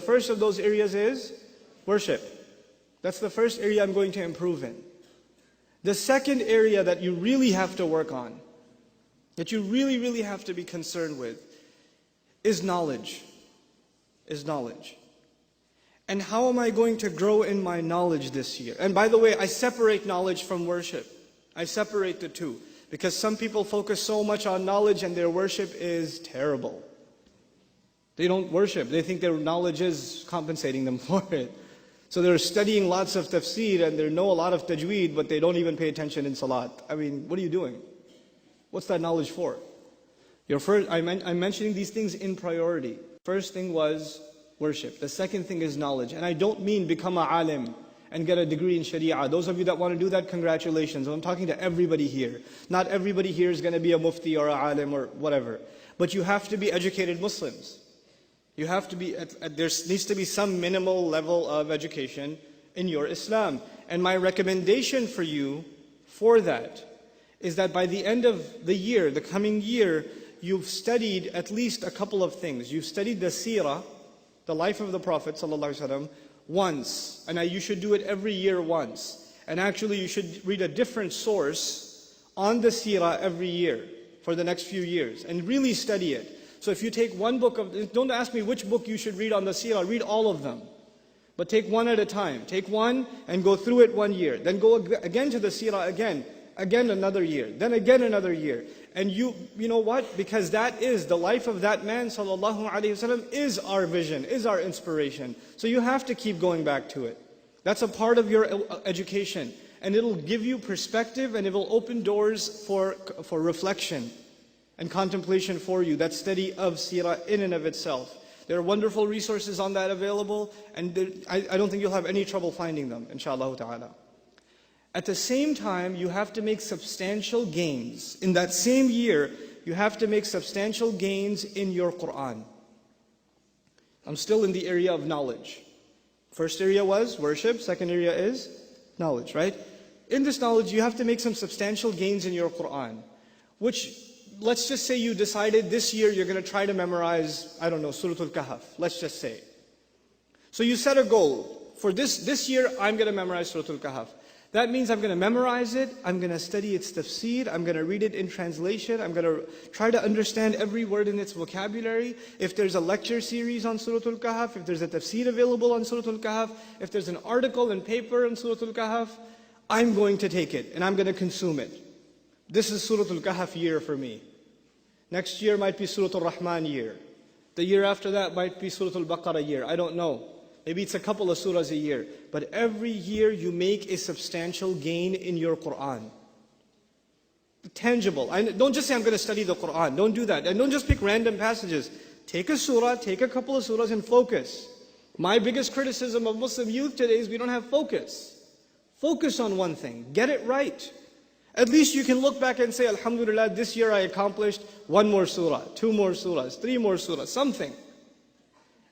first of those areas is worship. That's the first area I'm going to improve in. The second area that you really have to work on, that you really, really have to be concerned with, is knowledge. Is knowledge. And how am I going to grow in my knowledge this year? And by the way, I separate knowledge from worship. I separate the two. Because some people focus so much on knowledge and their worship is terrible. They don't worship. They think their knowledge is compensating them for it. So they're studying lots of tafsir and they know a lot of tajweed, but they don't even pay attention in salat. I mean, what are you doing? What's that knowledge for? I'm mentioning these things in priority. First thing was worship. The second thing is knowledge. And I don't mean become a alim and get a degree in sharia. Those of you that want to do that, congratulations. I'm talking to everybody here. Not everybody here is going to be a mufti or a alim or whatever. But you have to be educated Muslims. You have to be, there needs to be some minimal level of education in your Islam. And my recommendation for you for that is that by the end of the year, the coming year, you've studied at least a couple of things. You've studied the seerah, the life of the Prophet ﷺ, once. And you should do it every year once. And actually you should read a different source on the seerah every year for the next few years. And really study it. So if you take one book of, don't ask me which book you should read on the seerah, read all of them. But take one at a time. Take one and go through it 1 year. Then go again to the seerah again another year. Then again another year. And you know what? Because that is the life of that man, sallallahu alaihi wasallam, is our vision, is our inspiration. So you have to keep going back to it. That's a part of your education. And it'll give you perspective and it will open doors for reflection and contemplation for you, that study of seerah in and of itself. There are wonderful resources on that available, and I don't think you'll have any trouble finding them, inshallah ta'ala. At the same time, you have to make substantial gains. In that same year, you have to make substantial gains in your Qur'an. I'm still in the area of knowledge. First area was worship, second area is knowledge, right? In this knowledge, you have to make some substantial gains in your Qur'an, which, let's just say you decided this year you're going to try to memorize, I don't know, Surah Al-Kahf, let's just say. So you set a goal. For this year, I'm going to memorize Surah Al-Kahf. That means I'm going to memorize it, I'm going to study its tafsir, I'm going to read it in translation, I'm going to try to understand every word in its vocabulary. If there's a lecture series on Surah Al-Kahf, if there's a tafsir available on Surah Al-Kahf, if there's an article and paper on Surah Al-Kahf, I'm going to take it and I'm going to consume it. This is Surah Al-Kahf year for me. Next year might be Surah Al-Rahman year. The year after that might be Surah Al-Baqarah year. I don't know. Maybe it's a couple of surahs a year. But every year you make a substantial gain in your Qur'an. Tangible. Don't just say, I'm going to study the Qur'an. Don't do that. And don't just pick random passages. Take a surah, take a couple of surahs and focus. My biggest criticism of Muslim youth today is we don't have focus. Focus on one thing. Get it right. At least you can look back and say, Alhamdulillah, this year I accomplished 1 more surah, 2 more surahs, 3 more surahs, something.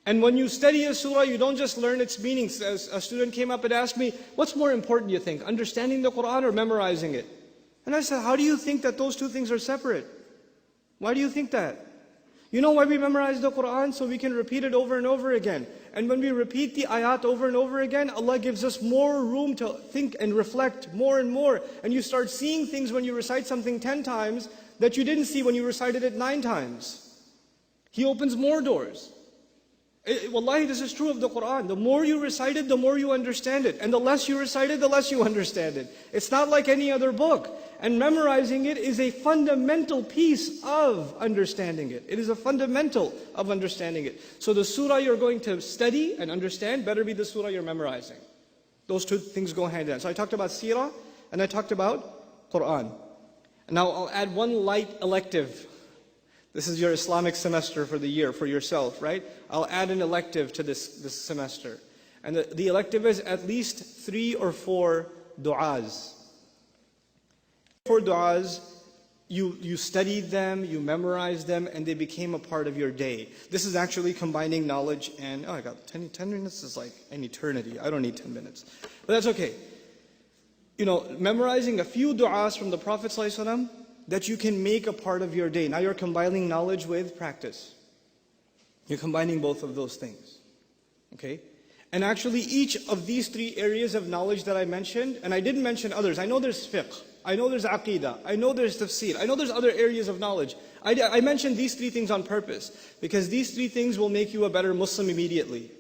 And when you study a surah, you don't just learn its meanings. As a student came up and asked me, what's more important, you think, understanding the Qur'an or memorizing it? And I said, how do you think that those two things are separate? Why do you think that? You know why we memorize the Qur'an? So we can repeat it over and over again. And when we repeat the ayat over and over again, Allah gives us more room to think and reflect more and more. And you start seeing things when you recite something 10 times that you didn't see when you recited it 9 times. He opens more doors. Wallahi, this is true of the Qur'an. The more you recite it, the more you understand it. And the less you recite it, the less you understand it. It's not like any other book. And memorizing it is a fundamental piece of understanding it. It is a fundamental of understanding it. So the surah you're going to study and understand better be the surah you're memorizing. Those two things go hand in hand. So I talked about seerah and I talked about Qur'an. And now I'll add one light elective. This is your Islamic semester for the year, for yourself, right? I'll add an elective to this semester. And the elective is at least 3 or 4 du'as. 4 du'as, you studied them, you memorized them, and they became a part of your day. This is actually combining knowledge and, I got 10 minutes is like an eternity. I don't need 10 minutes. But that's okay. You know, memorizing a few du'as from the Prophet ﷺ that you can make a part of your day. Now you're combining knowledge with practice. You're combining both of those things. Okay? And actually each of these three areas of knowledge that I mentioned, and I didn't mention others. I know there's fiqh, I know there's aqidah, I know there's tafsir, I know there's other areas of knowledge. I mentioned these three things on purpose because these three things will make you a better Muslim immediately.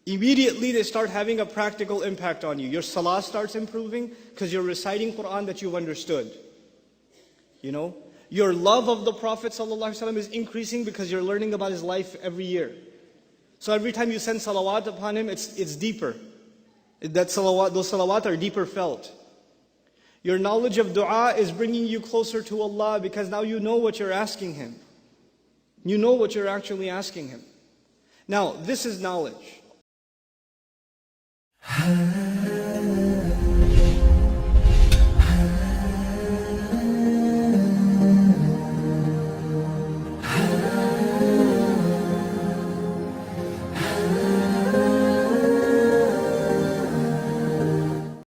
Immediately they start having a practical impact on you. Your salah starts improving because you're reciting Quran that you've understood. You know? Your love of the Prophet ﷺ is increasing because you're learning about his life every year. So every time you send salawat upon him, it's deeper. Those salawat are deeper felt. Your knowledge of dua is bringing you closer to Allah because now you know what you're asking Him. You know what you're actually asking Him. Now, this is knowledge.